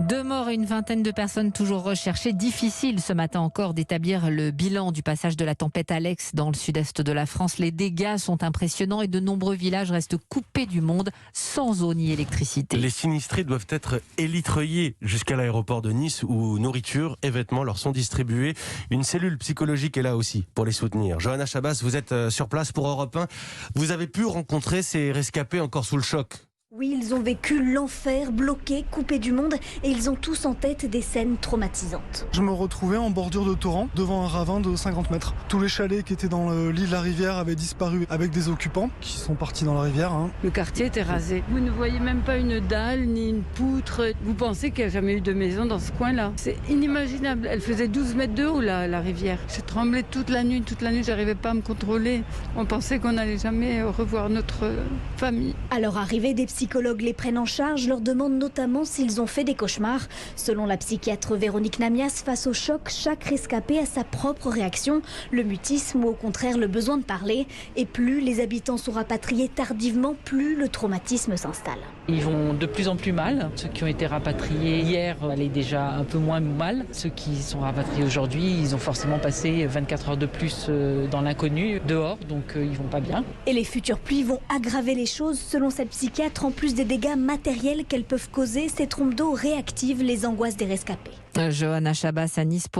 2 morts et une vingtaine de personnes toujours recherchées. Difficile ce matin encore d'établir le bilan du passage de la tempête Alex dans le sud-est de la France. Les dégâts sont impressionnants et de nombreux villages restent coupés du monde, sans eau ni électricité. Les sinistrés doivent être élitreillés jusqu'à l'aéroport de Nice où nourriture et vêtements leur sont distribués. Une cellule psychologique est là aussi pour les soutenir. Johanna Chabas, vous êtes sur place pour Europe 1. Vous avez pu rencontrer ces rescapés encore sous le choc. Oui, ils ont vécu l'enfer, bloqués, coupés du monde, et ils ont tous en tête des scènes traumatisantes. Je me retrouvais en bordure de torrent, devant un ravin de 50 mètres. Tous les chalets qui étaient dans le lit de la rivière avaient disparu avec des occupants qui sont partis dans la rivière. Le quartier était rasé. Vous ne voyez même pas une dalle ni une poutre. Vous pensez qu'il n'y a jamais eu de maison dans ce coin-là. C'est inimaginable. Elle faisait 12 mètres de haut, la rivière. J'ai tremblé toute la nuit, j'arrivais pas à me contrôler. On pensait qu'on n'allait jamais revoir notre famille. À leur arrivée, des psychologues les prennent en charge, leur demandent notamment s'ils ont fait des cauchemars. Selon la psychiatre Véronique Namias, face au choc, chaque rescapé a sa propre réaction, le mutisme ou au contraire le besoin de parler. Et plus les habitants sont rapatriés tardivement, plus le traumatisme s'installe. Ils vont de plus en plus mal. Ceux qui ont été rapatriés hier allaient déjà un peu moins mal. Ceux qui sont rapatriés aujourd'hui, ils ont forcément passé 24 heures de plus dans l'inconnu, dehors, donc ils vont pas bien. Et les futures pluies vont aggraver les choses. Selon cette psychiatre, en plus des dégâts matériels qu'elles peuvent causer, ces trompes d'eau réactivent les angoisses des rescapés. Johanna Chabas à Nice pour